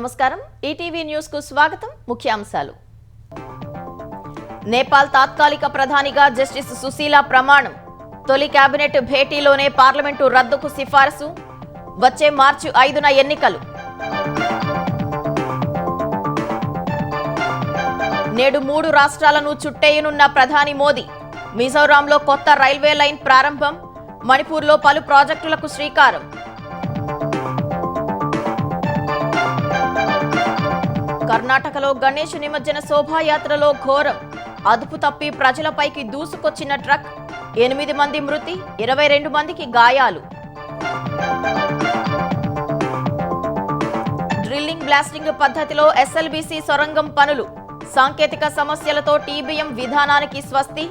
నమస్కారం ETV news కు స్వాగతం ముఖ్యాంశాలు నేపాల్ తాత్కాలిక ప్రధానిగా జస్టిస్ సుశీల ప్రమాణం తొలి కేబినెట్ భేటీలోనే పార్లమెంటు రద్దుకు సిఫారసు వచ్చే మార్చి 5న ఎన్నికలు నేడు 3 రాష్ట్రాలను చుట్టేయనున్న ప్రధాని మోదీ మిజోరాంలో కొత్త రైల్వే లైన్ ప్రారంభం మణిపూర్లో పలు ప్రాజెక్టులకు శ్రీకారం కర్ణాటకలో గణేష్ నిమజ్జన శోభాయాత్రలో ఘోరం అదుపు తప్పి ప్రజలపైకి దూసుకొచ్చిన ట్రక్ 8 మంది మృతి 22 మందికి గాయాలు డ్రిల్లింగ్ బ్లాస్టింగ్ పద్ధతిలో ఎస్ఎల్బీసీ సొరంగం పనులు సాంకేతిక సమస్యలతో టీబీఎం విధానానికి స్వస్తి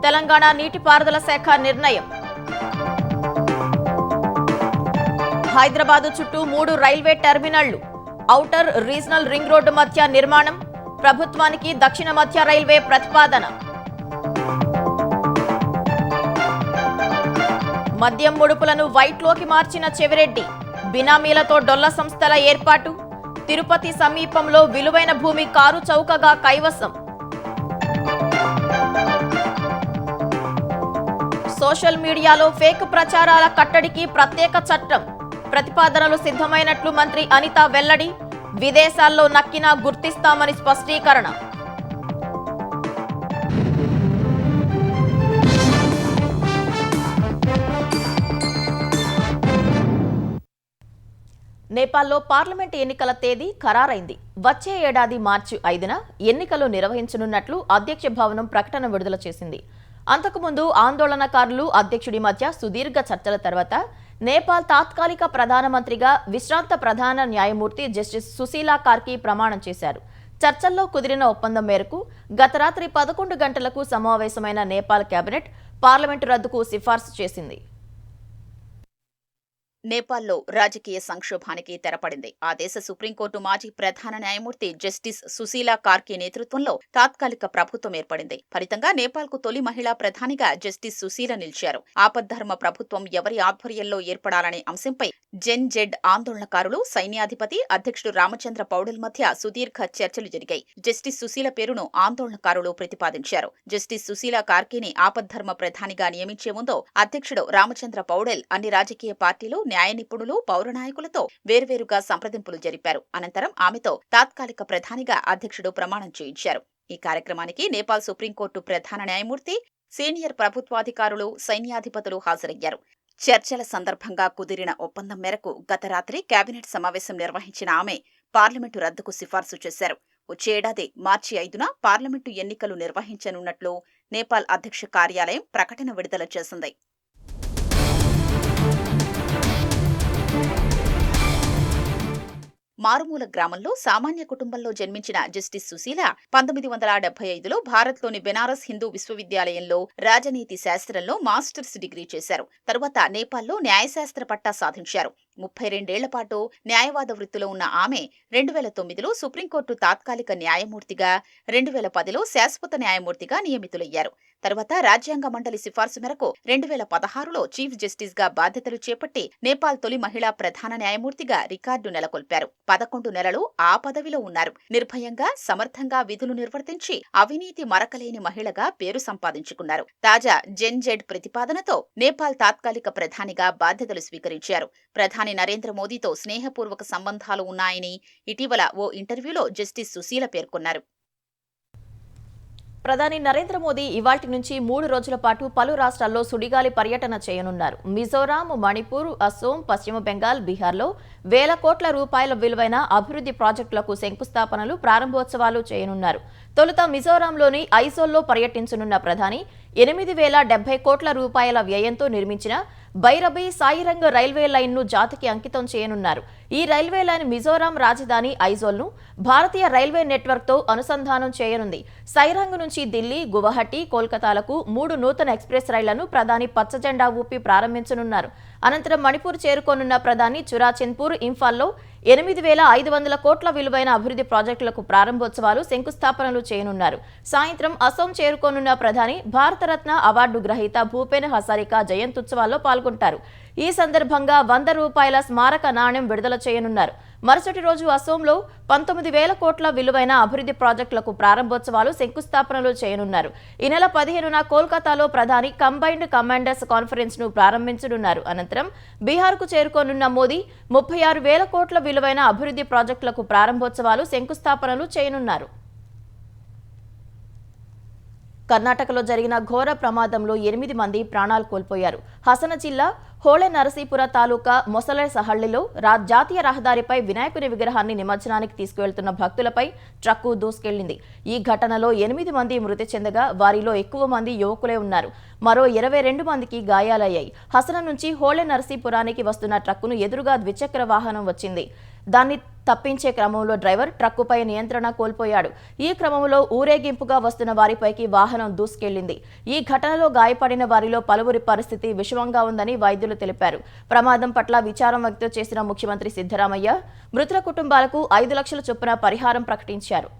తెలంగాణ నీటిపారుదల శాఖ నిర్ణయం హైదరాబాద్ చుట్టూ 3 రైల్వే టెర్మినళ్లు ఔటర్ రీజనల్ రింగ్ రోడ్డు మధ్య నిర్మాణం ప్రభుత్వానికి దక్షిణ మధ్య రైల్వే ప్రతిపాదన మద్యం ముడుపులను వైట్లోకి మార్చిన చెవిరెడ్డి బినామీలతో డొల్ల సంస్థల ఏర్పాటు తిరుపతి సమీపంలో విలువైన భూమి కారు చౌకగా కైవసం సోషల్ మీడియాలో ఫేక్ ప్రచారాల కట్టడికి ప్రత్యేక చట్టం ప్రతిపాదనలు సిద్ధమైనట్లు మంత్రి అనిత వెల్లడి విదేశాల్లో నక్కినా గుర్తిస్తామని స్పష్టీకరణ నేపాల్లో పార్లమెంట్ ఎన్నికల తేదీ ఖరారైంది వచ్చే ఏడాది మార్చి 5న ఎన్నికలు నిర్వహించనున్నట్లు అధ్యక్ష భవనం ప్రకటన విడుదల చేసింది అంతకుముందు ఆందోళనకారులు అధ్యక్షుడి మధ్య సుదీర్ఘ చర్చల తర్వాత నేపాల్ తాత్కాలిక ప్రధానమంత్రిగా విశ్రాంత ప్రధాన న్యాయమూర్తి జస్టిస్ సుశీల కార్కి ప్రమాణం చేశారు చర్చల్లో కుదిరిన ఒప్పందం మేరకు గత రాత్రి 11 గంటలకు సమావేశమైన నేపాల్ కేబినెట్ పార్లమెంటు రద్దుకు సిఫార్సు చేసింది నేపాల్లో రాజకీయ సంక్షోభానికి తెరపడింది. ఆ దేశ సుప్రీంకోర్టు మాజీ ప్రధాన న్యాయమూర్తి జస్టిస్ సుశీల కార్కి నేతృత్వంలో తాత్కాలిక ప్రభుత్వం ఏర్పడింది. ఫలితంగా నేపాల్కు తొలి మహిళా ప్రధానిగా జస్టిస్ సుశీల నిలిచారు. ఆపద్ధర్మ ప్రభుత్వం ఎవరి ఆధ్వర్యంలో ఏర్పడాలనే అంశంపై జెడ్ ఆందోళనకారులు సైన్యాధిపతి అధ్యక్షుడు రామచంద్ర పౌడెల్ మధ్య సుదీర్ఘ చర్చలు జరిగాయి. జస్టిస్ సుశీల పేరును ఆందోళనకారులు ప్రతిపాదించారు. జస్టిస్ సుశీల కార్కిని ఆపద్ధర్మ ప్రధానిగా నియమించే ముందు అధ్యక్షుడు రామచంద్ర పౌడెల్ అన్ని రాజకీయ పార్టీలు న్యాయ నిపుణులు పౌర నాయకులతో వేర్వేరుగా సంప్రదింపులు జరిపారు. అనంతరం ఆమెతో తాత్కాలిక ప్రధానిగా అధ్యక్షుడు ప్రమాణం చేయించారు. ఈ కార్యక్రమానికి నేపాల్ సుప్రీంకోర్టు ప్రధాన న్యాయమూర్తి సీనియర్ ప్రభుత్వాధికారులు సైన్యాధిపతులు హాజరయ్యారు. చర్చల సందర్భంగా కుదిరిన ఒప్పందం మేరకు గత రాత్రి కేబినెట్ సమావేశం నిర్వహించిన ఆమె పార్లమెంటు రద్దుకు సిఫార్సు చేశారు. వచ్చే ఏడాది మార్చి 5న పార్లమెంటు ఎన్నికలు నిర్వహించనున్నట్లు నేపాల్ అధ్యక్ష కార్యాలయం ప్రకటన విడుదల చేసింది. మారుమూల గ్రామంలో సామాన్య కుటుంబంలో జన్మించిన జస్టిస్ సుశీల 1975లో భారత్లోని బెనారస్ హిందూ విశ్వవిద్యాలయంలో రాజనీతి శాస్త్రంలో మాస్టర్స్ డిగ్రీ చేశారు. తరువాత నేపాల్లో న్యాయశాస్త్ర పట్టా సాధించారు. 32 ఏళ్ల పాటు న్యాయవాద వృత్తిలో ఉన్న ఆమె 2009లో సుప్రీంకోర్టు తాత్కాలిక న్యాయమూర్తిగా 2010లో శాశ్వత న్యాయమూర్తిగా నియమితులయ్యారు. తర్వాత రాజ్యాంగ మండలి సిఫార్సు మేరకు 2016లో చీఫ్ జస్టిస్ గా బాధ్యతలు చేపట్టి నేపాల్ తొలి మహిళా ప్రధాన న్యాయమూర్తిగా రికార్డు నెలకొల్పారు. 11 నెలలు ఆ పదవిలో ఉన్నారు. నిర్భయంగా సమర్థంగా విధులు నిర్వర్తించి అవినీతి మరకలేని మహిళగా పేరు సంపాదించుకున్నారు. తాజా జెడ్ ప్రతిపాదనతో నేపాల్ తాత్కాలిక ప్రధానిగా బాధ్యతలు స్వీకరించారు. ప్రధాని నరేంద్ర మోదీతో స్నేహపూర్వక సంబంధాలు ఉన్నాయని ఇటీవల ఓ ఇంటర్వ్యూలో జస్టిస్ సుశీల పేర్కొన్నారు. ప్రధాని నరేంద్ర మోదీ ఇవాల్టి నుంచి 3 రోజుల పాటు పలు రాష్ట్రాల్లో సుడిగాలి పర్యటన చేయనున్నారు. మిజోరాం, మణిపూర్, అసోం, పశ్చిమ బెంగాల్, బీహార్లో వేల కోట్ల రూపాయల విలువైన అభివృద్ధి ప్రాజెక్టులకు శంకుస్థాపనలు, ప్రారంభోత్సవాలు చేయనున్నారు. తొలుత మిజోరాంలోని ఐజోల్లో పర్యటించనున్న ప్రధాని 8,070 కోట్ల రూపాయల వ్యయంతో నిర్మించిన భైరబీ సాయిరంగ్ రైల్వే లైన్ను జాతికి అంకితం చేయనున్నారు. ఈ రైల్వే లైన్ మిజోరాం రాజధాని ఐజోల్ను భారతీయ రైల్వే నెట్వర్క్తో అనుసంధానం చేయనుంది. సైరంగ్ నుంచి ఢిల్లీ, గువాహటి, కోల్కతాలకు 3 నూతన ఎక్స్ప్రెస్ రైళ్లను ప్రధాని పచ్చజెండా ఊపి ప్రారంభించనున్నారు. అనంతరం మణిపూర్ చేరుకోనున్న ప్రధాని చురాచంద్పూర్, ఇంఫాల్లో 8,500 కోట్ల విలువైన అభివృద్ధి ప్రాజెక్టులకు ప్రారంభోత్సవాలు, శంకుస్థాపనలు చేయనున్నారు. సాయంత్రం అసోం చేరుకోనున్న ప్రధాని భారతరత్న అవార్డు గ్రహీత భూపేన్ హజారికా జయంత్యుత్సవాల్లో పాల్గొంటారు. ఈ సందర్భంగా 100 రూపాయల స్మారక నాణ్యం విడుదల చేయనున్నారు. మరుసటి రోజు అసోంలో 19,000 కోట్ల విలువైన అభివృద్ధి ప్రాజెక్టులకు ప్రారంభోత్సవాలు శంకుస్థాపనలు చేయనున్నారు. ఈ నెల 15న కోల్కతాలో ప్రధాని కంబైన్డ్ కమాండర్స్ కాన్ఫరెన్స్ ను ప్రారంభించనున్నారు. అనంతరం బీహార్కు చేరుకోనున్న మోదీ 36,000 కోట్ల విలువైన అభివృద్ధి ప్రాజెక్టులకు ప్రారంభోత్సవాలు శంకుస్థాపనలు చేయనున్నారు. కర్ణాటకలో జరిగిన ఘోర ప్రమాదంలో 8 మంది ప్రాణాలు కోల్పోయారు. హసన జిల్లా హోళె నరసీపుర తాలూకా మొసలెసహళ్లిలో జాతీయ రహదారిపై వినాయకుని విగ్రహాన్ని నిమజ్జనానికి తీసుకువెళ్తున్న భక్తులపై ట్రక్కు దూసుకెళ్లింది. ఈ ఘటనలో 8 మంది మృతి చెందగా వారిలో ఎక్కువ మంది యువకులే ఉన్నారు. మరో 22 మందికి గాయాలయ్యాయి. హసన నుంచి హోళె నరసీపురానికి వస్తున్న ట్రక్కును ఎదురుగా ద్విచక్ర వాహనం వచ్చింది. దాన్ని తప్పించే క్రమంలో డ్రైవర్ ట్రక్కుపై నియంత్రణ కోల్పోయాడు. ఈ క్రమంలో ఊరేగింపుగా వస్తున్న వారిపైకి వాహనం దూసుకెళ్లింది. ఈ ఘటనలో గాయపడిన వారిలో పలువురి పరిస్థితి విషమంగా ఉందని వైద్యులు తెలిపారు. ప్రమాదం పట్ల విచారం వ్యక్తం చేసిన ముఖ్యమంత్రి సిద్ధరామయ్య మృతుల కుటుంబాలకు 5 లక్షల చొప్పున పరిహారం ప్రకటించారు.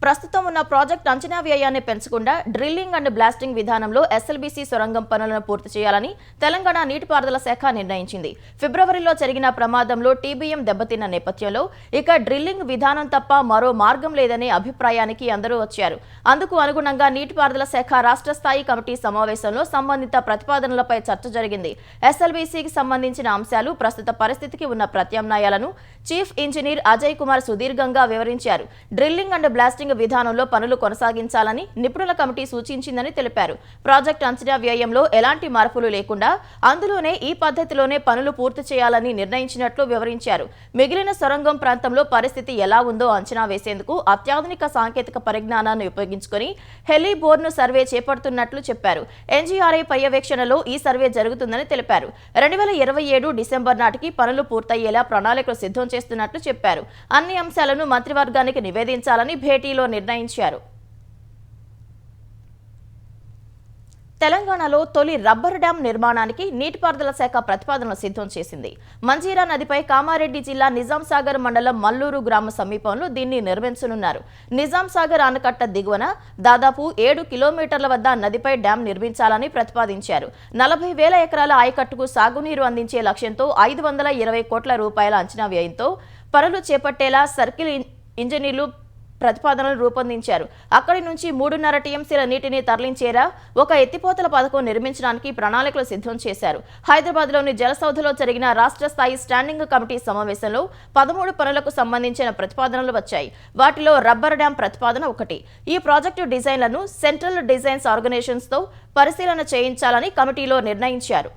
ప్రస్తుతం ఉన్న ప్రాజెక్టు అంచనా వ్యయాన్ని పెంచకుండా డ్రిల్లింగ్ అండ్ బ్లాస్టింగ్ విధానంలో ఎస్ఎల్బీసీ సొరంగం పనులను పూర్తి చేయాలని తెలంగాణ నీటిపారుదల శాఖ నిర్ణయించింది. ఫిబ్రవరిలో జరిగిన ప్రమాదంలో టీబీఎం దెబ్బతిన్న నేపథ్యంలో ఇక డ్రిల్లింగ్ విధానం తప్ప మరో మార్గం లేదనే అభిప్రాయానికి అందరూ వచ్చారు. అందుకు అనుగుణంగా నీటిపారుదల శాఖ రాష్ట్ర స్థాయి కమిటీ సమావేశంలో సంబంధిత ప్రతిపాదనలపై చర్చ జరిగింది. ఎస్ఎల్బీసీకి సంబంధించిన అంశాలు, ప్రస్తుత పరిస్థితికి ఉన్న ప్రత్యామ్నాయాలను చీఫ్ ఇంజనీర్ అజయ్ కుమార్ సుదీర్ఘంగా వివరించారు. డ్రిల్లింగ్ అండ్ బ్లాస్టింగ్ విధానంలో పనులు కొనసాగించాలని నిపుణుల కమిటీ సూచించిందని తెలిపారు. ప్రాజెక్టు అంచనా వ్యయంలో ఎలాంటి మార్పులు లేకుండా అందులోనే ఈ పద్ధతిలోనే పనులు పూర్తి చేయాలని నిర్ణయించినట్లు వివరించారు. మిగిలిన సొరంగం ప్రాంతంలో పరిస్థితి ఎలా ఉందో అంచనా వేసేందుకు అత్యాధునిక సాంకేతిక పరిజ్ఞానాన్ని ఉపయోగించుకుని హెలిబోర్న్ సర్వే చేపడుతున్నట్లు చెప్పారు. ఎన్జీఆర్ఐ పర్యవేక్షణలో ఈ సర్వే జరుగుతుందని తెలిపారు. 2027 డిసెంబర్ నాటికి పనులు పూర్తయ్యేలా ప్రణాళికలు సిద్ధం చేస్తున్నట్లు చెప్పారు. అన్ని అంశాలను మంత్రివర్గానికి నివేదించాలని భేటీలో నిర్ణయించారు. తెలంగాణలో తొలి రబ్బర్ డ్యాం నిర్మాణానికి నీటిపారుదల శాఖ ప్రతిపాదనలు సిద్ధం చేసింది. మంజీరా నదిపై కామారెడ్డి జిల్లా నిజాం సాగర్ మండలం మల్లూరు గ్రామ సమీపంలో దీన్ని నిర్మించనున్నారు. నిజాం సాగర్ ఆనకట్ట దిగువన దాదాపు 7 కిలోమీటర్ల వద్ద నదిపై డ్యాం నిర్మించాలని ప్రతిపాదించారు. 40,000 ఎకరాల ఆయకట్టుకు సాగునీరు అందించే లక్ష్యంతో 520 కోట్ల రూపాయల అంచనా వ్యయంతో పనులు చేపట్టేలా సర్కిల్ ఇంజనీర్లు ప్రతిపాదనలు రూపొందించారు. అక్కడి నుంచి 3.5 టీఎంసీల నీటిని తరలించేలా ఒక ఎత్తిపోతల పథకం నిర్మించడానికి ప్రణాళికలు సిద్ధం చేశారు. హైదరాబాద్లోని జలసౌధలో జరిగిన రాష్ట్ర స్థాయి స్టాండింగ్ కమిటీ సమావేశంలో 13 పనులకు సంబంధించిన ప్రతిపాదనలు వచ్చాయి. వాటిలో రబ్బర్ డ్యాం ప్రతిపాదన ఒకటి. ఈ ప్రాజెక్టు డిజైన్లను సెంట్రల్ డిజైన్స్ ఆర్గనైజేషన్స్తో పరిశీలన చేయించాలని కమిటీలో నిర్ణయించారు.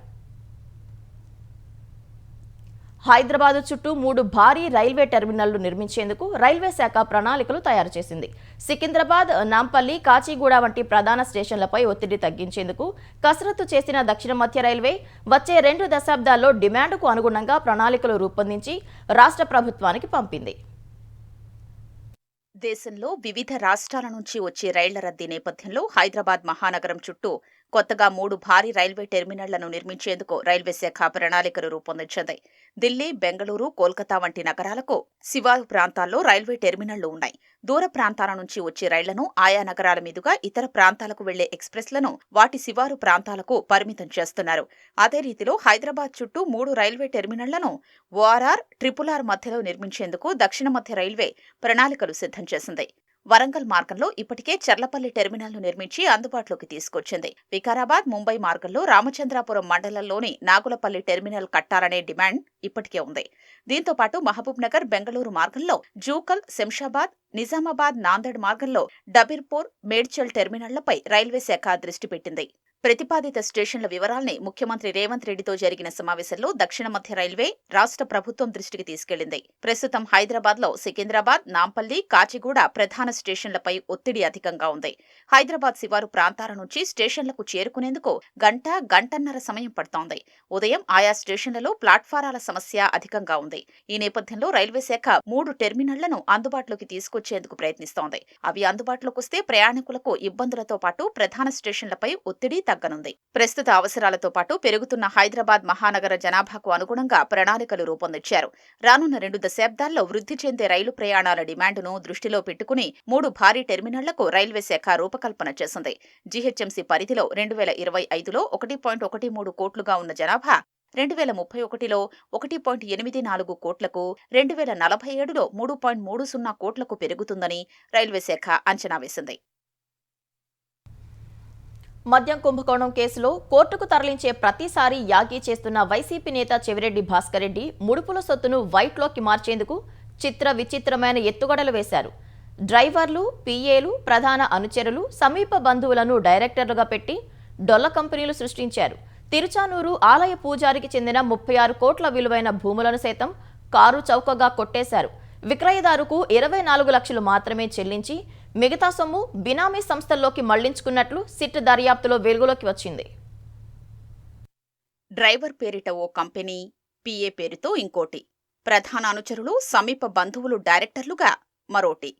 హైదరాబాద్ చుట్టూ 3 భారీ రైల్వే టెర్మినళ్లు నిర్మించేందుకు రైల్వే శాఖ ప్రణాళికలు తయారు చేసింది. సికింద్రాబాద్, నాంపల్లి, కాచిగూడ వంటి ప్రధాన స్టేషన్లపై ఒత్తిడి తగ్గించేందుకు కసరత్తు చేసిన దక్షిణ మధ్య రైల్వే వచ్చే 2 దశాబ్దాల్లో డిమాండ్కు అనుగుణంగా ప్రణాళికలు రూపొందించి రాష్ట్ర ప్రభుత్వానికి పంపింది. దేశంలో వివిధ రాష్ట్రాల నుంచి వచ్చే రైళ్ల రద్దీ నేపథ్యంలో హైదరాబాద్ మహానగరం చుట్టూ కొత్తగా 3 భారీ రైల్వే టెర్మినళ్లను నిర్మించేందుకు రైల్వే శాఖ ప్రణాళికలు రూపొందించింది. ఢిల్లీ, బెంగళూరు, కోల్కతా వంటి నగరాలకు శివారు ప్రాంతాల్లో రైల్వే టెర్మినళ్లు ఉన్నాయి. దూర ప్రాంతాల నుంచి వచ్చే రైళ్లను ఆయా నగరాల మీదుగా ఇతర ప్రాంతాలకు వెళ్లే ఎక్స్ప్రెస్లను వాటి శివారు ప్రాంతాలకు పరిమితం చేస్తున్నారు. అదే రీతిలో హైదరాబాద్ చుట్టూ 3 రైల్వే టెర్మినళ్లను ఓఆర్ఆర్, RRR మధ్యలో నిర్మించేందుకు దక్షిణ మధ్య రైల్వే ప్రణాళికలు సిద్ధం చేసింది. వరంగల్ మార్గంలో ఇప్పటికే చర్లపల్లి టెర్మినల్ను నిర్మించి అందుబాటులోకి తీసుకొచ్చింది. వికారాబాద్, ముంబై మార్గంలో రామచంద్రాపురం మండలంలోని నాగులపల్లి టెర్మినల్ కట్టాలనే డిమాండ్ ఇప్పటికే ఉంది. దీంతో పాటు మహబూబ్ నగర్, బెంగళూరు మార్గంలో జూకల్, శంషాబాద్, నిజామాబాద్, నాందేడ్ మార్గంలో డబీర్పూర్, మేడ్చల్ టెర్మినళ్లపై రైల్వే శాఖ దృష్టి పెట్టింది. ప్రతిపాదిత స్టేషన్ల వివరాల్ని ముఖ్యమంత్రి రేవంత్ రెడ్డితో జరిగిన సమావేశంలో దక్షిణ మధ్య రైల్వే రాష్ట్ర ప్రభుత్వం దృష్టికి తీసుకెళ్లింది. ప్రస్తుతం హైదరాబాద్లో సికింద్రాబాద్, నాంపల్లి, కాచిగూడ ప్రధాన స్టేషన్లపై ఒత్తిడి అధికంగా ఉంది. హైదరాబాద్ శివారు ప్రాంతాల నుంచి స్టేషన్లకు చేరుకునేందుకు గంటన్నర సమయం పడుతోంది. ఉదయం ఆయా స్టేషన్లలో ప్లాట్ఫారాల సమస్య అధికంగా ఉంది. ఈ నేపథ్యంలో రైల్వే శాఖ 3 టెర్మినళ్లను అందుబాటులోకి తీసుకొచ్చేందుకు ప్రయత్నిస్తోంది. అవి అందుబాటులోకి వస్తే ప్రయాణికులకు ఇబ్బందులతో పాటు ప్రధాన స్టేషన్లపై ఒత్తిడి తగ్గనుంది. ప్రస్తుత అవసరాలతో పాటు పెరుగుతున్న హైదరాబాద్ మహానగర జనాభాకు అనుగుణంగా ప్రణాళికలు రూపొందించారు. రానున్న 2 దశాబ్దాల్లో వృద్ధి చెందే రైలు ప్రయాణాల డిమాండ్ను దృష్టిలో పెట్టుకుని 3 భారీ టెర్మినళ్లకు రైల్వే శాఖ రూపకల్పన చేసింది. జీహెచ్ఎంసీ పరిధిలో 2025లో 1.13 కోట్లుగా ఉన్న జనాభా 2031లో 1.84 కోట్లకు, 2047లో 3.30 కోట్లకు పెరుగుతుందని రైల్వే శాఖ అంచనా వేసింది. మద్యం కుంభకోణం కేసులో కోర్టుకు తరలించే ప్రతిసారి యాగీ చేస్తున్న వైసీపీ నేత చెవిరెడ్డి భాస్కర్ రెడ్డి ముడుపుల సొత్తును వైట్లోకి మార్చేందుకు చిత్ర విచిత్రమైన ఎత్తుగడలు వేశారు. డ్రైవర్లు, పీఏలు, ప్రధాన అనుచరులు, సమీప బంధువులను డైరెక్టర్లుగా పెట్టి డొల్ల కంపెనీలు సృష్టించారు. తిరుచానూరు ఆలయ పూజారికి చెందిన 36 కోట్ల విలువైన భూములను సైతం కారు చౌకగా కొట్టేశారు. విక్రయదారుకు 24 లక్షలు మాత్రమే చెల్లించి మిగతా సొమ్ము బినామీ సంస్థల్లోకి మళ్లించుకున్నట్లు సిట్ దర్యాప్తులో వెలుగులోకి వచ్చింది. డ్రైవర్ పేరిట ఓ కంపెనీ, పీఏ పేరుతో ఇంకోటి, ప్రధాన అనుచరులు, సమీప బంధువులు డైరెక్టర్లుగా మరోటి,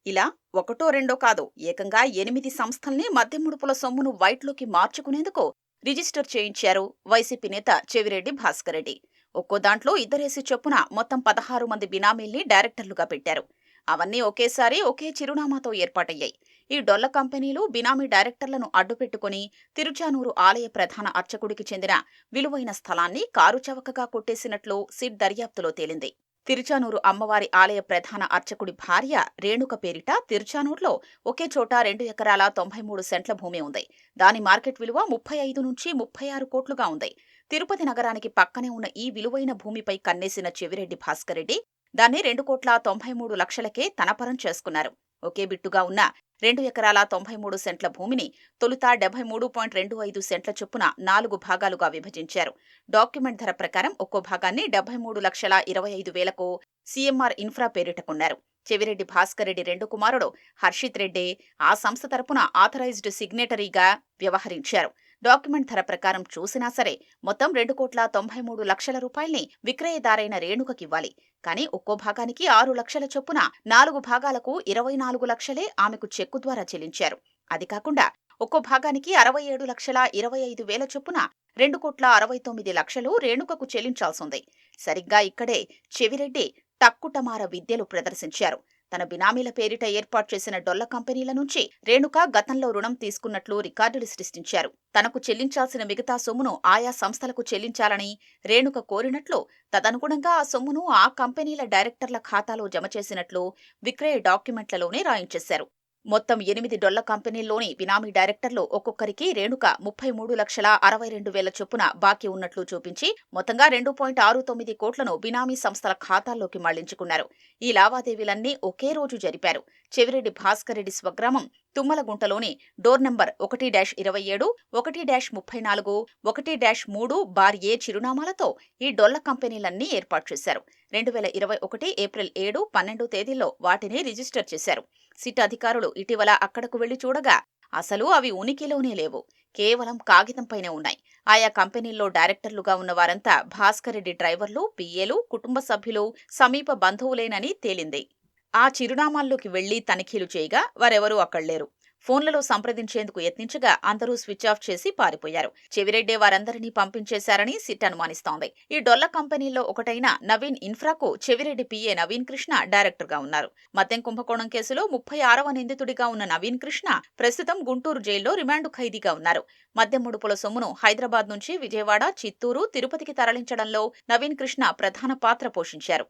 ఇలా ఒకటో రెండో కాదు, ఏకంగా 8 సంస్థల్ని మద్యం ముడుపుల సొమ్మును వైట్లోకి మార్చుకునేందుకు రిజిస్టర్ చేయించారు వైసీపీ నేత చెవిరెడ్డి భాస్కర్ రెడ్డి. ఒక్కో దాంట్లో ఇద్దరేసి చొప్పున మొత్తం 16 మంది బినామీల్ని డైరెక్టర్లుగా పెట్టారు. అవన్నీ ఒకేసారి ఒకే చిరునామాతో ఏర్పాటయ్యాయి. ఈ డొల్ల కంపెనీలు బినామీ డైరెక్టర్లను అడ్డుపెట్టుకుని తిరుచానూరు ఆలయ ప్రధాన అర్చకుడికి చెందిన విలువైన స్థలాన్ని కారు చవకగా కొట్టేసినట్లు సిట్ దర్యాప్తులో తేలింది. తిరుచానూరు అమ్మవారి ఆలయ ప్రధాన అర్చకుడి భార్య రేణుక పేరిట తిరుచానూరులో ఒకే చోట 2 ఎకరాల 93 సెంట్ల భూమి ఉంది. దాని మార్కెట్ విలువ 35 నుంచి 36 కోట్లుగా ఉంది. తిరుపతి నగరానికి పక్కనే ఉన్న ఈ విలువైన భూమిపై కన్నేసిన చెవిరెడ్డి భాస్కర్ రెడ్డి దాన్ని 2,93 లక్షలకే తన పరం చేసుకున్నారు. ఒకే బిట్టుగా ఉన్న 2 ఎకరాల 93 సెంట్ల భూమిని తొలుత 73.25 సెంట్ల చొప్పున 4 భాగాలుగా విభజించారు. డాక్యుమెంట్ ధర ప్రకారం ఒక్కో భాగాన్ని 73,25,000కు సీఎంఆర్ ఇన్ఫ్రా పేరిట కొన్నారు. చెవిరెడ్డి భాస్కర్ రెడ్డి 2 కుమారుడు హర్షిత్ రెడ్డి ఆ సంస్థ తరపున ఆథరైజ్డ్ సిగ్నేటరీగా వ్యవహరించారు. డాక్యుమెంట్ ధర ప్రకారం చూసినా సరే మొత్తం 2,93 లక్షల రూపాయల్ని విక్రయదారైన రేణుకకివ్వాలి. కానీ ఒక్కో భాగానికి 6 లక్షల చొప్పున 4 భాగాలకు 24 లక్షలే ఆమెకు చెక్కు ద్వారా చెల్లించారు. అది కాకుండా ఒక్కో భాగానికి 67,25,000 చొప్పున 2,69 లక్షలు రేణుకకు చెల్లించాల్సింది. సరిగ్గా ఇక్కడే చెవిరెడ్డి టక్కుటమార విద్యలు ప్రదర్శించారు. తన బినామీల పేరిట ఏర్పాటు చేసిన డొల్ల కంపెనీల నుంచి రేణుక గతంలో రుణం తీసుకున్నట్లు రికార్డులు సృష్టించారు. తనకు చెల్లించాల్సిన మిగతా సొమ్మును ఆయా సంస్థలకు చెల్లించాలని రేణుక కోరినట్లు, తదనుగుణంగా ఆ సొమ్మును ఆ కంపెనీల డైరెక్టర్ల ఖాతాలో జమ చేసినట్లు విక్రయ డాక్యుమెంట్లలోనే రాయించేశారు. మొత్తం 8 డొల్ల కంపెనీల్లోని బినామీ డైరెక్టర్లు ఒక్కొక్కరికి రేణుక 33,62,000 చొప్పున బాకీ ఉన్నట్లు చూపించి మొత్తంగా 2.69 కోట్లను బినామీ సంస్థల ఖాతాల్లోకి మళ్లించుకున్నారు. ఈ లావాదేవీలన్నీ ఒకే రోజు జరిపారు. చెవిరెడ్డి భాస్కర్ రెడ్డి స్వగ్రామం తుమ్మలగుంటలోని డోర్ నంబర్ 1-27, 1-34, 1-3/A చిరునామాలతో ఈ డొల్ల కంపెనీలన్నీ ఏర్పాటు చేశారు. 2021 ఏప్రిల్ 7, 12 తేదీల్లో వాటిని రిజిస్టర్ చేశారు. సిట్ అధికారులు ఇటీవల అక్కడకు వెళ్లి చూడగా అసలు అవి ఉనికిలోనే లేవు, కేవలం కాగితంపైనే ఉన్నాయి. ఆయా కంపెనీల్లో డైరెక్టర్లుగా ఉన్న వారంతా భాస్కర్ రెడ్డి డ్రైవర్లు, పీఏలు, కుటుంబ సభ్యులు, సమీప బంధువులేనని తేలింది. ఆ చిరునామాల్లోకి వెళ్లి తనిఖీలు చేయగా వారెవరూ అక్కడ్లేరు. ఫోన్లలో సంప్రదించేందుకు యత్నించగా అందరూ స్విచ్ ఆఫ్ చేసి పారిపోయారు. చెవిరెడ్డే వారందరినీ పంపించేశారని సిట్ అనుమానిస్తోంది. ఈ డొల్ల కంపెనీల్లో ఒకటైన నవీన్ ఇన్ఫ్రాకు చెవిరెడ్డి పీఏ నవీన్ కృష్ణ డైరెక్టర్గా ఉన్నారు. మద్యం కుంభకోణం కేసులో 36వ నిందితుడిగా ఉన్న నవీన్ కృష్ణ ప్రస్తుతం గుంటూరు జైల్లో రిమాండ్ ఖైదీగా ఉన్నారు. మద్యం ముడుపుల సొమ్మును హైదరాబాద్ నుంచి విజయవాడ, చిత్తూరు, తిరుపతికి తరలించడంలో నవీన్ కృష్ణ ప్రధాన పాత్ర పోషించారు.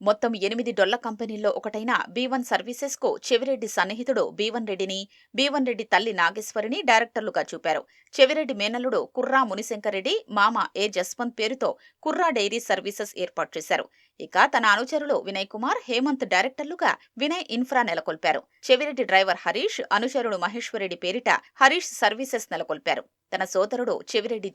మొత్తం 8 డొల్ల కంపెనీల్లో ఒకటైన B1 సర్వీసెస్ కు చెవిరెడ్డి సన్నిహితుడు B1 రెడ్డిని, B1 రెడ్డి తల్లి నాగేశ్వరిని డైరెక్టర్లుగా చూపారు. చెవిరెడ్డి మేనల్లుడు కుర్రా మునిశంకర్ రెడ్డి, మామ ఏ జస్వంత్ పేరుతో కుర్రా డైరీ సర్వీసెస్ ఏర్పాటు చేశారు. ఇక తన అనుచరులు వినయ్ కుమార్, హేమంత్ డైరెక్టర్లుగా వినయ్ ఇన్ఫ్రా నెలకొల్పారు. చెవిరెడ్డి డ్రైవర్ హరీష్, అనుచరుడు మహేశ్వరరెడ్డి పేరిట హరీష్ సర్వీసెస్ నెలకొల్పారు. తన సోదరుడు చెవిరెడ్డి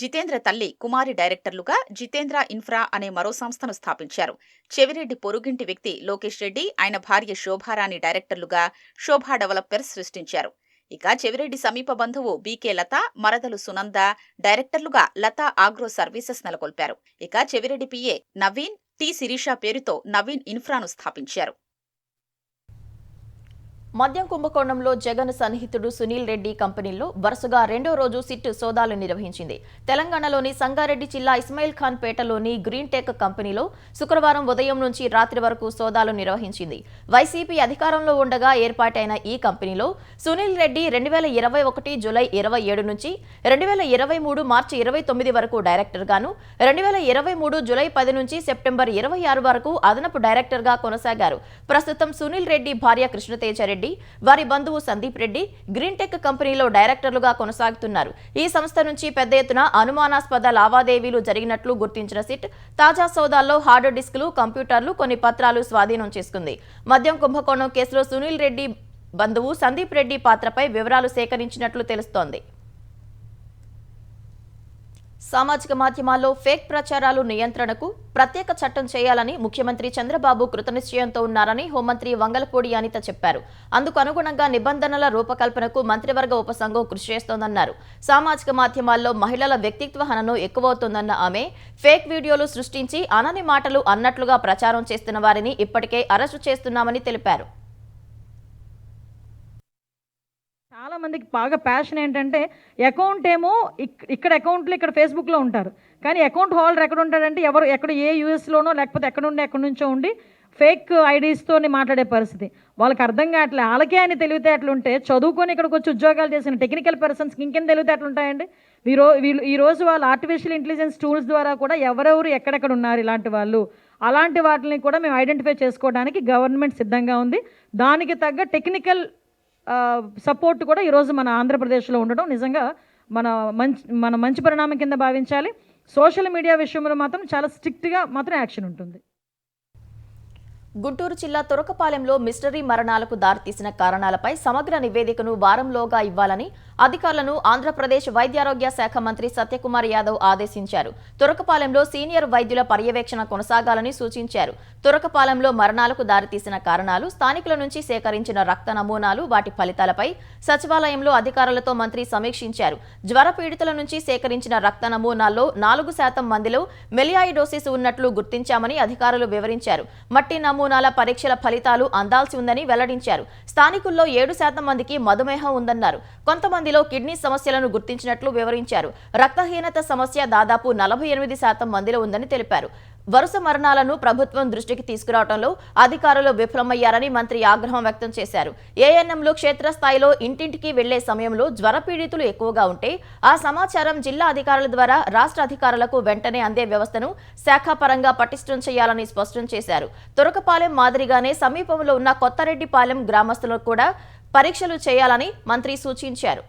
జితేంద్ర తల్లి కుమారి డైరెక్టర్లుగా జితేంద్ర ఇన్ఫ్రా అనే మరో సంస్థను స్థాపించారు. చెవిరెడ్డి పొరుగింటి వ్యక్తి లోకేష్ రెడ్డి, ఆయన భార్య శోభారాణి డైరెక్టర్లుగా శోభా డెవలపర్స్ సృష్టించారు. ఇక చెవిరెడ్డి సమీప బంధువు బీకే లత, మరదలు సునంద డైరెక్టర్లుగా లతా ఆగ్రో సర్వీసెస్ నెలకొల్పారు. ఇక చెవిరెడ్డి పీఏ నవీన్ టి శిరీష పేరుతో నవీన్ ఇన్ఫ్రాను స్థాపించారు. మద్యం కుంభకోణంలో జగన్ సన్నిహితుడు సునీల్ రెడ్డి కంపెనీలో వరుసగా రెండో రోజు సిట్ సోదాలు నిర్వహించింది. తెలంగాణలోని సంగారెడ్డి జిల్లా ఇస్మాయిల్ ఖాన్ పేటలోని గ్రీన్ టెక్ కంపెనీలో శుక్రవారం ఉదయం నుంచి రాత్రి వరకు సోదాలు నిర్వహించింది. వైసీపీ అధికారంలో ఉండగా ఏర్పాటైన ఈ కంపెనీలో సునీల్ రెడ్డి 2021 జూలై 27 నుంచి 2023 మార్చి 29 వరకు డైరెక్టర్ గాను, 2023 జూలై 10 నుంచి సెప్టెంబర్ 26 వరకు అదనపు డైరెక్టర్ గా కొనసాగారు. ప్రస్తుతం సునీల్ రెడ్డి భార్య కృష్ణతేజ రెడ్డి, వారి బంధువు సందీప్ రెడ్డి గ్రీన్ టెక్ కంపెనీలో డైరెక్టర్లుగా కొనసాగుతున్నారు. ఈ సంస్థ నుంచి పెద్ద ఎత్తున అనుమానాస్పద లావాదేవీలు జరిగినట్లు గుర్తించిన సిట్ తాజా సోదాల్లో హార్డ్ డిస్కులు, కంప్యూటర్లు, కొన్ని పత్రాలు స్వాధీనం చేసుకుంది. మద్యం కుంభకోణం కేసులో సునీల్ రెడ్డి బంధువు సందీప్ రెడ్డి పాత్రపై వివరాలు సేకరించినట్లు తెలుస్తోంది. సామాజిక మాధ్యమాల్లో ఫేక్ ప్రచారాలు నియంత్రణకు ప్రత్యేక చట్టం చేయాలని ముఖ్యమంత్రి చంద్రబాబు కృతనిశ్చయంతో ఉన్నారని హోంమంత్రి వంగలపూడి అనిత చెప్పారు. అందుకు అనుగుణంగా నిబంధనల రూపకల్పనకు మంత్రివర్గ ఉపసంఘం కృషి చేస్తోందన్నారు. సామాజిక మాధ్యమాల్లో మహిళల వ్యక్తిత్వ హననం ఎక్కువవుతోందన్న ఆమె ఫేక్ వీడియోలు సృష్టించి అనని మాటలు అన్నట్లుగా ప్రచారం చేస్తున్న వారిని ఇప్పటికే అరెస్టు చేస్తున్నామని తెలిపారు. చాలా మందికి బాగా ప్యాషన్ ఏంటంటే అకౌంట్ ఏమో ఇక్కడ అకౌంట్లో ఇక్కడ ఫేస్బుక్లో ఉంటారు, కానీ అకౌంట్ హోల్డర్ ఎక్కడ ఉంటాడంటే ఎవరు ఎక్కడ ఏ యూఎస్లోనో లేకపోతే ఎక్కడి నుంచో ఉండి ఫేక్ ఐడీస్తోని మాట్లాడే పరిస్థితి. వాళ్ళకి అర్థం కావట్లే. వాళ్ళకే అని తెలివితేటలు ఉంటే చదువుకొని ఇక్కడికి వచ్చి ఉద్యోగాలు చేసిన టెక్నికల్ పర్సన్స్కి ఇంకేం తెలివితేటలు ఉంటాయండి? ఈరోజు వాళ్ళు ఆర్టిఫిషియల్ ఇంటెలిజెన్స్ టూల్స్ ద్వారా కూడా ఎవరెవరు ఎక్కడెక్కడ ఉన్నారు ఇలాంటి వాళ్ళు, అలాంటి వాటిని కూడా మేము ఐడెంటిఫై చేసుకోవడానికి గవర్నమెంట్ సిద్ధంగా ఉంది. దానికి తగ్గ టెక్నికల్ సపోర్ట్ కూడా ఈరోజు మన ఆంధ్రప్రదేశ్లో ఉండడం నిజంగా మన మంచి పరిణామం కింద భావించాలి. సోషల్ మీడియా విషయంలో మాత్రం చాలా స్ట్రిక్ట్గా మాత్రం యాక్షన్ ఉంటుంది. గుంటూరు జిల్లా తురకపాలెంలో మిస్టరీ మరణాలకు దారితీసిన కారణాలపై సమగ్ర నివేదికను వారంలోగా ఇవ్వాలని అధికారులను ఆంధ్రప్రదేశ్ వైద్యారోగ్య శాఖ మంత్రి సత్యకుమార్ యాదవ్ ఆదేశించారు. తురకపాలెంలో సీనియర్ వైద్యుల పర్యవేక్షణ కొనసాగాలని సూచించారు. తురకపాలెంలో మరణాలకు దారితీసిన కారణాలు, స్థానికుల నుంచి సేకరించిన రక్త నమూనాలు, వాటి ఫలితాలపై సచివాలయంలో అధికారులతో మంత్రి సమీక్షించారు. జ్వర పీడితుల నుంచి సేకరించిన రక్త నమూనాల్లో 4% మందిలో మెలియాయిడోసిస్ ఉన్నట్లు గుర్తించామని అధికారులు వివరించారు. మట్టి నమూనాల పరీక్షల ఫలితాలు అందాల్సి ఉందని వెల్లడించారు. స్థానికుల్లో 7% మందికి మధుమేహం ఉందన్నారు. కొంతమందిలో కిడ్నీ సమస్యలను గుర్తించినట్లు వివరించారు. రక్తహీనత సమస్య దాదాపు 48% మందిలో ఉందని తెలిపారు. వరుస మరణాలను ప్రభుత్వం దృష్టికి తీసుకురావడంలో అధికారులు విఫలమయ్యారని మంత్రి ఆగ్రహం వ్యక్తం చేశారు. ఏఎన్ఎంలు క్షేత్రస్థాయిలో ఇంటింటికి వెళ్లే సమయంలో జ్వర పీడితులు ఎక్కువగా ఉంటే ఆ సమాచారం జిల్లా అధికారుల ద్వారా రాష్ట్ర అధికారులకు వెంటనే అందే వ్యవస్థను శాఖాపరంగా పటిష్టం చేయాలని స్పష్టం చేశారు. తురకపాలెం మాదిరిగానే సమీపంలో ఉన్న కొత్తరెడ్డిపాలెం గ్రామస్తులకు కూడా పరీక్షలు చేయాలని మంత్రి సూచించారు.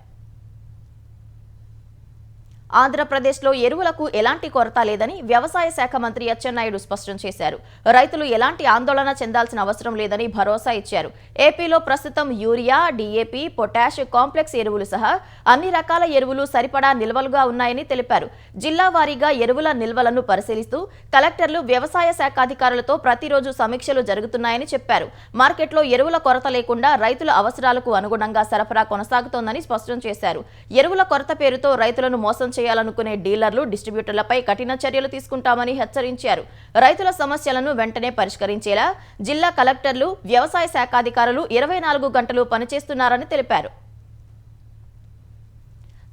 ఆంధ్రప్రదేశ్లో ఎరువులకు ఎలాంటి కొరత లేదని వ్యవసాయ శాఖ మంత్రి అచ్చెన్నాయుడు స్పష్టం చేశారు. రైతులు ఎలాంటి ఆందోళన చెందాల్సిన అవసరం లేదని భరోసా ఇచ్చారు. ఏపీలో ప్రస్తుతం యూరియా, డీఏపీ, పొటాష్, కాంప్లెక్స్ ఎరువులు సహా అన్ని రకాల ఎరువులు సరిపడా నిల్వలుగా ఉన్నాయని తెలిపారు. జిల్లా వారీగా ఎరువుల నిల్వలను పరిశీలిస్తూ కలెక్టర్లు, వ్యవసాయ శాఖ అధికారులతో ప్రతిరోజు సమీక్షలు జరుగుతున్నాయని చెప్పారు. మార్కెట్లో ఎరువుల కొరత లేకుండా రైతుల అవసరాలకు అనుగుణంగా సరఫరా కొనసాగుతోందని స్పష్టం చేశారు. ఎరువుల కొరత పేరుతో రైతులను మోసం చేయాలనుకునే డీలర్లు, డిస్ట్రిబ్యూటర్లపై కఠిన చర్యలు తీసుకుంటామని హెచ్చరించారు. రైతుల సమస్యలను వెంటనే పరిష్కరించేలా జిల్లా కలెక్టర్లు, వ్యవసాయ శాఖ అధికారులు 24 గంటలు పనిచేస్తున్నారని తెలిపారు.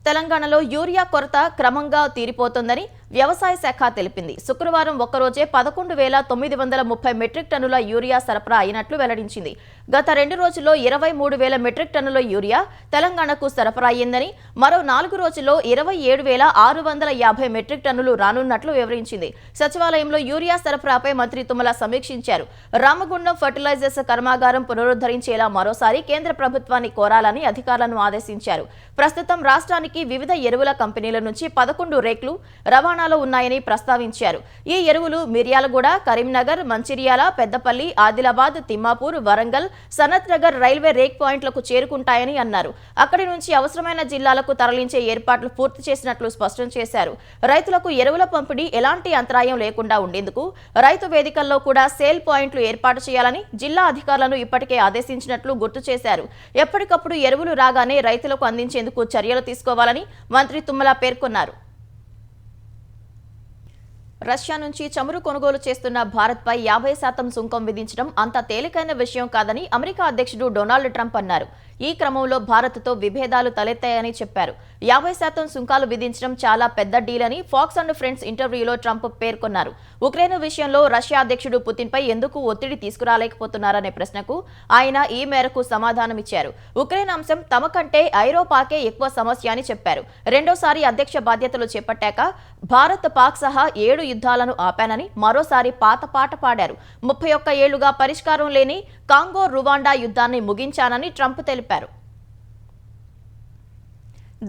తెలంగాణలో యూరియా కొరత క్రమంగా తీరిపోతోందని వ్యవసాయ శాఖ తెలిపింది. శుక్రవారం ఒక్కరోజే 11,930 మెట్రిక్ టన్నుల యూరియా సరఫరా అయినట్లు వెల్లడించింది. గత 2 రోజుల్లో 23,000 మెట్రిక్ టన్నుల యూరియా తెలంగాణకు సరఫరా అయ్యిందని, మరో 4 రోజుల్లో 27,650 మెట్రిక్ టన్నులు రానున్నట్లు వివరించింది. సచివాలయంలో యూరియా సరఫరాపై మంత్రి తుమ్మల సమీక్షించారు. రామగుండం ఫర్టిలైజర్స్ కర్మాగారం పునరుద్ధరించేలా మరోసారి కేంద్ర ప్రభుత్వాన్ని కోరాలని అధికారులను ఆదేశించారు. ప్రస్తుతం రాష్ట్రానికి వివిధ ఎరువుల కంపెనీల నుంచి 11 రేక్లు రవాణాలో ఉన్నాయని ప్రస్తావించారు. ఈ ఎరువులు మిర్యాలగూడ, కరీంనగర్, మంచిర్యాల, పెద్దపల్లి, ఆదిలాబాద్, తిమ్మాపూర్, వరంగల్, సనత్ నగర్ రైల్వే రేక్ పాయింట్లకు చేరుకుంటాయని అన్నారు. అక్కడి నుంచి అవసరమైన జిల్లాలకు తరలించే ఏర్పాట్లు పూర్తి చేసినట్లు స్పష్టం చేశారు. రైతులకు ఎరువుల పంపిణీ ఎలాంటి అంతరాయం లేకుండా ఉండేందుకు రైతు వేదికల్లో కూడా సేల్ పాయింట్లు ఏర్పాటు చేయాలని జిల్లా అధికారులను ఇప్పటికే ఆదేశించినట్లు గుర్తు చేశారు. ఎప్పటికప్పుడు ఎరువులు రాగానే రైతులకు అందించేందుకు చర్యలు తీసుకోవాలని మంత్రి తుమ్మల పేర్కొన్నారు. రష్యా నుంచి చమురు కొనుగోలు చేస్తున్న భారత్పై 50% సుంకం విధించడం అంత తేలికైన విషయం కాదని అమెరికా అధ్యక్షుడు డొనాల్డ్ ట్రంప్ అన్నారు. ఈ క్రమంలో భారత్తో విభేదాలు తలెత్తాయని చెప్పారు. 50% సుంకాలు విధించడం చాలా పెద్ద డీల్ అని ఫాక్స్ అండ్ ఫ్రెండ్స్ ఇంటర్వ్యూలో ట్రంప్ పేర్కొన్నారు. ఉక్రెయిన్ విషయంలో రష్యా అధ్యక్షుడు పుతిన్పై ఎందుకు ఒత్తిడి తీసుకురాలేకపోతున్నారనే ప్రశ్నకు ఆయన ఈ మేరకు సమాధానమిచ్చారు. ఉక్రెయిన్ అంశం తమ కంటే ఐరోపాకే ఎక్కువ సమస్య అని చెప్పారు. రెండోసారి అధ్యక్ష బాధ్యతలు చేపట్టాక భారత్ పాక్ సహా 7 యుద్ధాలను ఆపానని మరోసారి పాత పాట పాడారు. 31 ఏళ్లుగా పరిష్కారం లేని కాంగో రువాండా యుద్ధాన్ని ముగించానని ట్రంప్ తెలిపారు.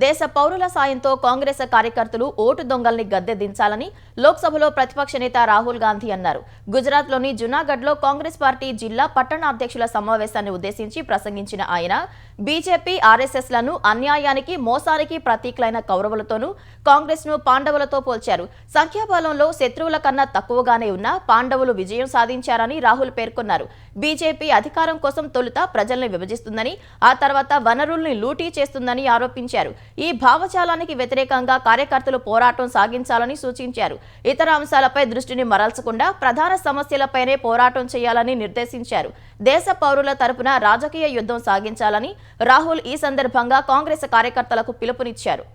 దేశ పౌరుల సాయంతో కాంగ్రెస్ కార్యకర్తలు ఓటు దొంగల్ని గద్దె దించాలని లోక్సభలో ప్రతిపక్ష నేత రాహుల్ గాంధీ అన్నారు. గుజరాత్లోని జునాగఢ్లో కాంగ్రెస్ పార్టీ జిల్లా పట్టణ అధ్యక్షుల సమావేశాన్ని ఉద్దేశించి ప్రసంగించిన ఆయన బీజేపీ ఆర్ఎస్ఎస్లను అన్యాయానికి మోసానికి ప్రతీకలైన కౌరవులతోనూ కాంగ్రెస్ను పాండవులతో పోల్చారు. సంఖ్యాబలంలో శత్రువుల కన్నా తక్కువగానే ఉన్న పాండవులు విజయం సాధించారని రాహుల్ పేర్కొన్నారు. బీజేపీ అధికారం కోసం తొలుత ప్రజల్ని విభజిస్తుందని ఆ తర్వాత వనరుల్ని లూటీ చేస్తుందని ఆరోపించారు. ఈ భావజాలానికి వ్యతిరేకంగా కార్యకర్తలు పోరాటం సాగించాలని సూచించారు. ఇతర అంశాలపై దృష్టిని మరల్చకుండా ప్రధాన సమస్యలపైనే పోరాటం చేయాలని నిర్దేశించారు. దేశ పౌరుల తరపున రాజకీయ యుద్ధం సాగించాలని రాహుల్ ఈ సందర్భంగా కాంగ్రెస్ కార్యకర్తలకు పిలుపునిచ్చారు.